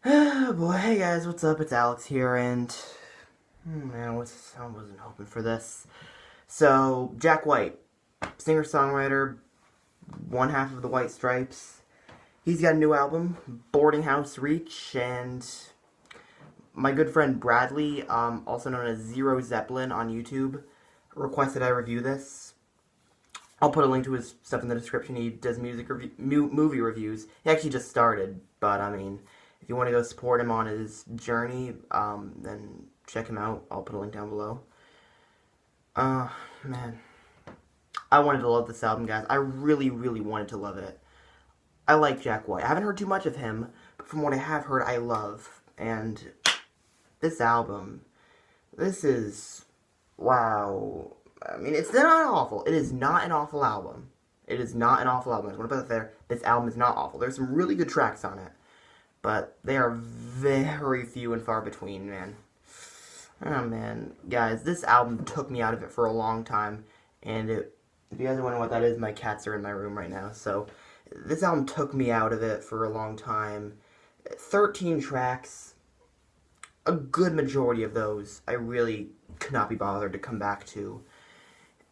Boy, hey guys, what's up? It's Alex here, and man, I wasn't hoping for this. So, Jack White, singer-songwriter, one half of the White Stripes. He's got a new album, Boarding House Reach, and my good friend Bradley, also known as Zero Zeppelin on YouTube, requested I review this. I'll put a link to his stuff in the description. He does movie reviews. He actually just started, but I mean, if you want to go support him on his journey, then check him out. I'll put a link down below. Man. I wanted to love this album, guys. I really, really wanted to love it. I like Jack White. I haven't heard too much of him, but from what I have heard, I love. And this album, this is, wow. I mean, it's not awful. It is not an awful album. It is not an awful album. I just want to put that there. This album is not awful. There's some really good tracks on it. But they are very few and far between, man. Oh, man. Guys, this album took me out of it for a long time. And if you guys are wondering what that is, my cats are in my room right now. So, this album took me out of it for a long time. 13 tracks. A good majority of those I really could not be bothered to come back to.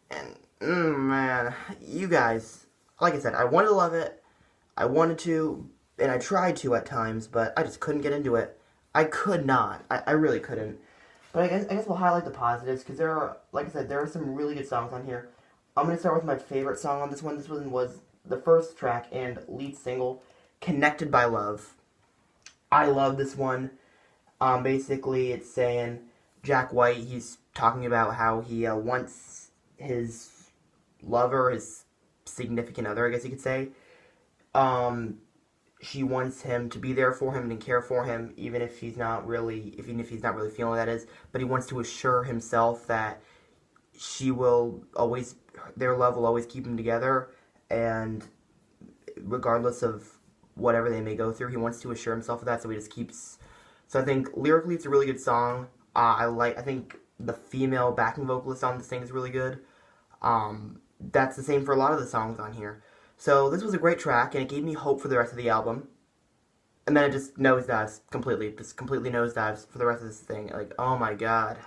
And, man, you guys, like I said, I wanted to love it. I wanted to, and I tried to at times, but I just couldn't get into it. I could not. I really couldn't. But I guess we'll highlight the positives, because there are, like I said, there are some really good songs on here. I'm going to start with my favorite song on this one. This one was the first track and lead single, Connected by Love. I love this one. Basically, it's saying Jack White, he's talking about how he wants his lover, his significant other, I guess you could say, she wants him to be there for him and care for him, even if he's not really feeling that is. But he wants to assure himself that their love will always keep them together, and regardless of whatever they may go through, he wants to assure himself of that. So he just keeps. So I think lyrically, it's a really good song. I think the female backing vocalist on this thing is really good. That's the same for a lot of the songs on here. So this was a great track, and it gave me hope for the rest of the album. And then it just nosedives completely. Just completely nosedives for the rest of this thing. Like, oh my god.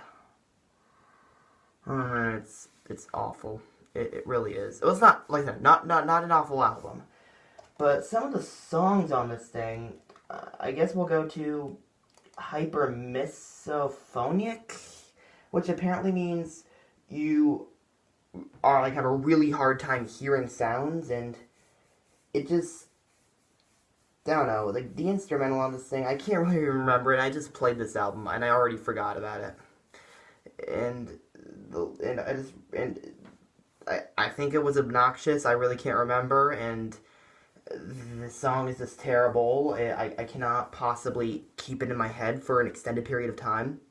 Oh man, it's awful. It really is. It was not, like I said, not an awful album. But some of the songs on this thing, I guess we'll go to Hypermisophoniac, which apparently means you are have a really hard time hearing sounds, and it just, I don't know, like the instrumental on this thing, I can't really remember, and I just played this album and I already forgot about it, and I think it was obnoxious. I really can't remember, and the song is just terrible. I cannot possibly keep it in my head for an extended period of time.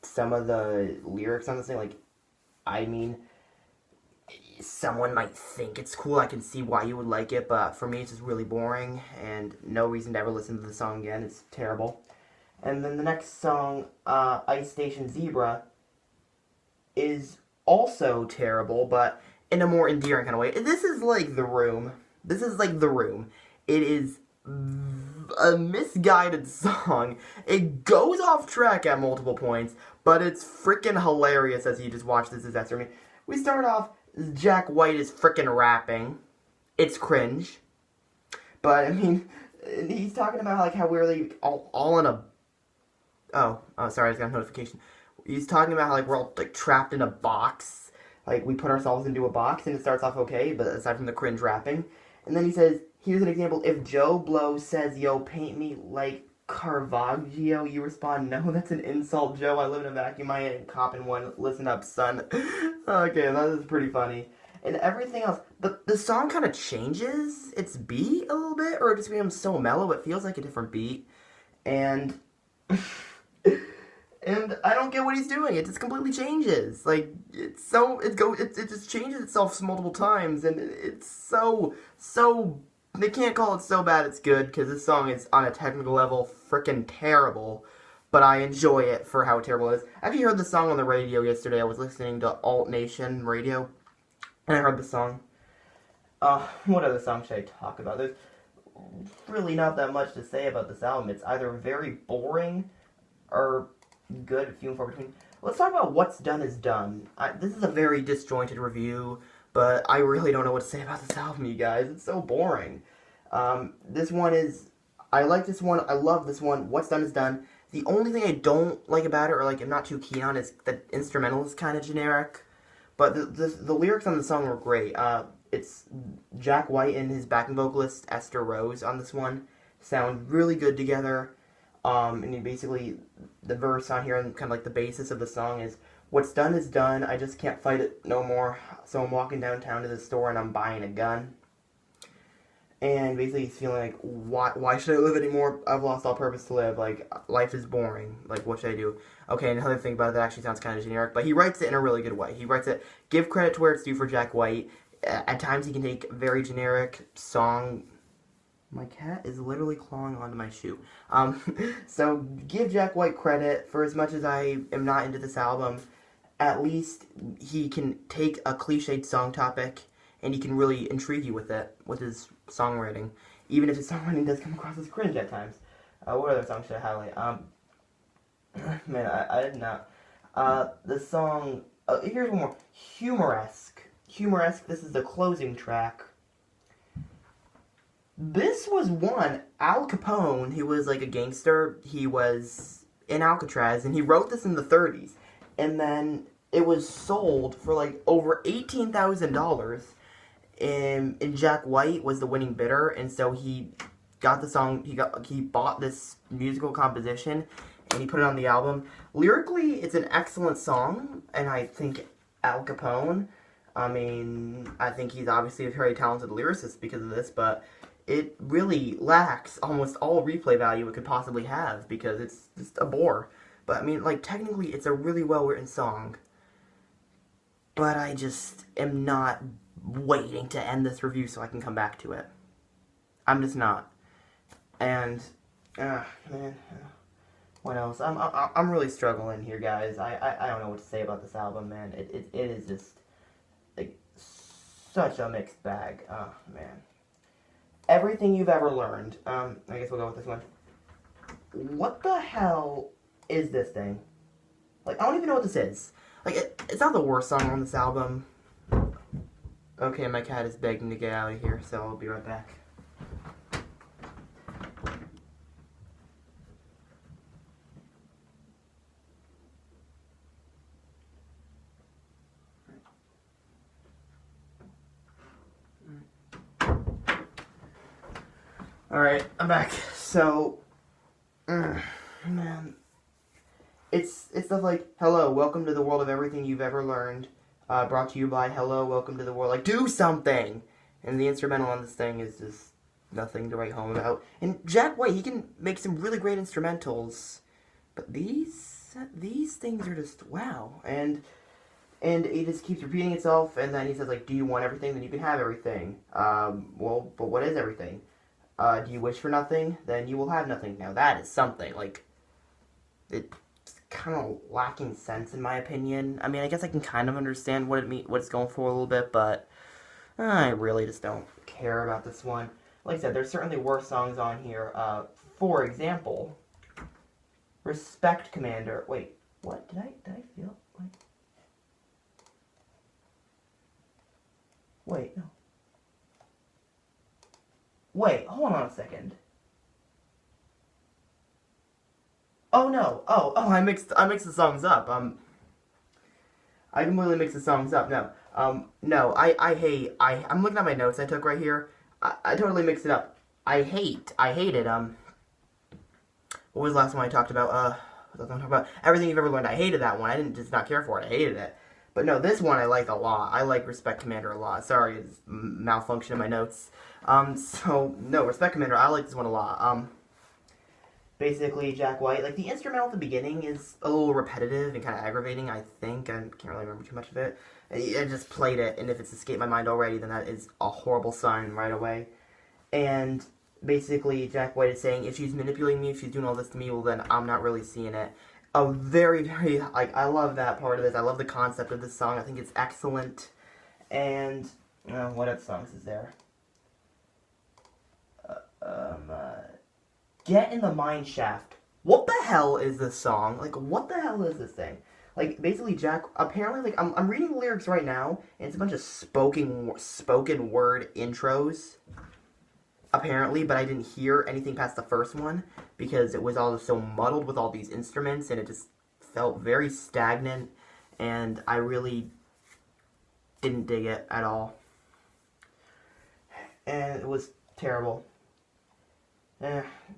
Some of the lyrics on this thing, like, I mean, someone might think it's cool. I can see why you would like it, but for me it's just really boring, and no reason to ever listen to the song again. It's terrible. And then the next song, Ice Station Zebra, is also terrible, but in a more endearing kind of way. This is like The Room. This is like The Room. It is a misguided song. It goes off track at multiple points, but it's freaking hilarious as you just watch this disaster. I mean, we start off, Jack White is freaking rapping. It's cringe. But, I mean, he's talking about like how we're like all in a... Oh, sorry, I just got a notification. He's talking about how like we're all like trapped in a box. Like, we put ourselves into a box, and it starts off okay, but aside from the cringe rapping. And then he says, here's an example. If Joe Blow says, yo, paint me like Caravaggio, you respond, no, that's an insult, Joe. I live in a vacuum. I ain't copping one. Listen up, son. Okay, that is pretty funny. And everything else. The song kind of changes its beat a little bit, or it just becomes so mellow, it feels like a different beat. And... and I don't get what he's doing. It just completely changes. Like, it just changes itself multiple times, and it's so, they can't call it so bad it's good, because this song is, on a technical level, frickin' terrible, but I enjoy it for how terrible it is. I actually heard the song on the radio yesterday. I was listening to Alt Nation radio, and I heard the song. What other song should I talk about? really not that much to say about this album. It's either very boring or good, few and far between. Let's talk about What's Done Is Done. This is a very disjointed review, but I really don't know what to say about this album, you guys. It's so boring. This one is... I like this one. I love this one. What's Done Is Done. The only thing I don't like about it, or like I'm not too keen on, is the instrumental is kind of generic. But the lyrics on the song were great. It's Jack White and his backing vocalist, Esther Rose, on this one. Sound really good together. And basically, the verse on here, and kind of like the basis of the song is, what's done is done, I just can't fight it no more. So I'm walking downtown to the store and I'm buying a gun. And basically he's feeling like, why should I live anymore? I've lost all purpose to live. Like, life is boring. Like, what should I do? Okay, another thing about it that actually sounds kind of generic, but he writes it in a really good way. He writes it, give credit to where it's due for Jack White. At times he can take very generic song... My cat is literally clawing onto my shoe. So give Jack White credit. For as much as I am not into this album, at least he can take a cliched song topic and he can really intrigue you with it, with his songwriting. Even if his songwriting does come across as cringe at times. What other songs should I highlight? Man, I did not. The song... here's one more. Humoresque. Humoresque, this is the closing track. This was one, Al Capone, he was like a gangster, he was in Alcatraz, and he wrote this in the 30s, and then it was sold for like over $18,000, and Jack White was the winning bidder, and so he got the song, he bought this musical composition, and he put it on the album. Lyrically, it's an excellent song, and I think Al Capone, I mean, I think he's obviously a very talented lyricist because of this, but it really lacks almost all replay value it could possibly have, because it's just a bore. But, I mean, like, technically, it's a really well-written song. But I just am not waiting to end this review so I can come back to it. I'm just not. And, man, what else? I'm really struggling here, guys. I don't know what to say about this album, man. It is just, like, such a mixed bag. Oh, man. Everything You've Ever Learned. I guess we'll go with this one. What the hell is this thing? Like, I don't even know what this is. Like, it's not the worst song on this album. Okay, my cat is begging to get out of here, so I'll be right back. Alright, I'm back. So, man, it's stuff like, hello, welcome to the world of everything you've ever learned, brought to you by, hello, welcome to the world, like, do something! And the instrumental on this thing is just nothing to write home about. And Jack White, he can make some really great instrumentals, but these things are just, wow. And it just keeps repeating itself, and then he says, like, do you want everything? Then you can have everything. Well, but what is everything? Do you wish for nothing? Then you will have nothing. Now that is something, like, it's kind of lacking sense in my opinion. I mean, I guess I can kind of understand what it's going for a little bit, but I really just don't care about this one. Like I said, there's certainly worse songs on here. For example, Respect Commander. Wait, what? Did I feel like... Wait, no. Wait, hold on a second. Oh no. Oh, I mixed the songs up. I completely mixed the songs up. No. No, I'm looking at my notes I took right here. I totally mixed it up. I hate it. What was the last one I talked about? What was I talking about? Everything You've Ever Learned. I hated that one. I didn't just not care for it. I hated it. But no, this one I like a lot. I like Respect Commander a lot. Sorry, it's malfunction in my notes. So, no, Respect Commander, I like this one a lot. Basically, Jack White, like, the instrumental at the beginning is a little repetitive and kind of aggravating, I think. I can't really remember too much of it. I just played it, and if it's escaped my mind already, then that is a horrible sign right away. And basically, Jack White is saying, if she's manipulating me, if she's doing all this to me, well, then I'm not really seeing it. A very, very, like, I love that part of this. I love the concept of this song. I think it's excellent. And, what other songs is there? Get in the Mine Shaft. What the hell is this song? Like, what the hell is this thing? Like, basically, Jack, apparently, like, I'm reading the lyrics right now, and it's a bunch of spoken word intros, apparently, but I didn't hear anything past the first one, because it was all so muddled with all these instruments, and it just felt very stagnant, and I really didn't dig it at all. And it was terrible.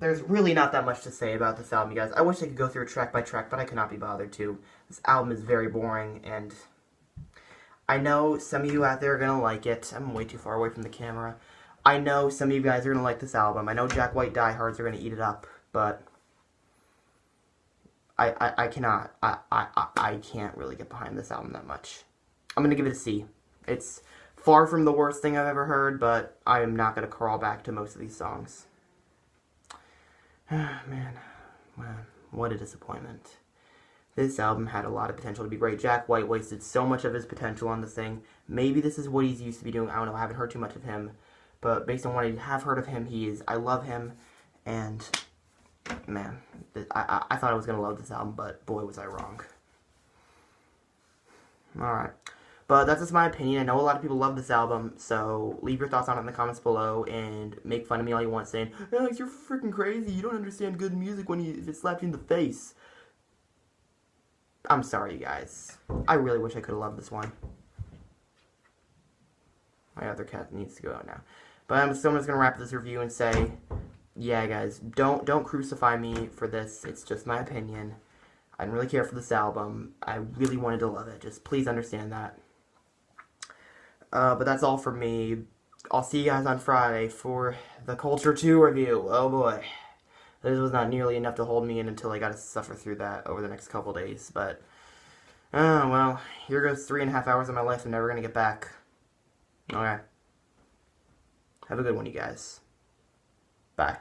There's really not that much to say about this album, you guys. I wish I could go through it track by track, but I cannot be bothered to. This album is very boring, and I know some of you out there are going to like it. I'm way too far away from the camera. I know some of you guys are going to like this album. I know Jack White diehards are going to eat it up, but I cannot. I can't really get behind this album that much. I'm going to give it a C. It's far from the worst thing I've ever heard, but I am not going to crawl back to most of these songs. Man, what a disappointment. This album had a lot of potential to be great. Jack White wasted so much of his potential on this thing. Maybe this is what he's used to be doing. I don't know, I haven't heard too much of him. But based on what I have heard of him, I love him. And, man, I thought I was going to love this album, but boy was I wrong. Alright. But that's just my opinion. I know a lot of people love this album, so leave your thoughts on it in the comments below, and make fun of me all you want, saying, Alex, you're freaking crazy, you don't understand good music if it slaps you in the face. I'm sorry, you guys. I really wish I could have loved this one. My other cat needs to go out now. But I'm just going to wrap this review and say, yeah, guys, don't crucify me for this. It's just my opinion. I didn't really care for this album. I really wanted to love it. Just please understand that. But that's all for me. I'll see you guys on Friday for the Culture 2 review. Oh boy. This was not nearly enough to hold me in until I got to suffer through that over the next couple days. But, well, here goes 3.5 hours of my life I'm never going to get back. Okay. Have a good one, you guys. Bye.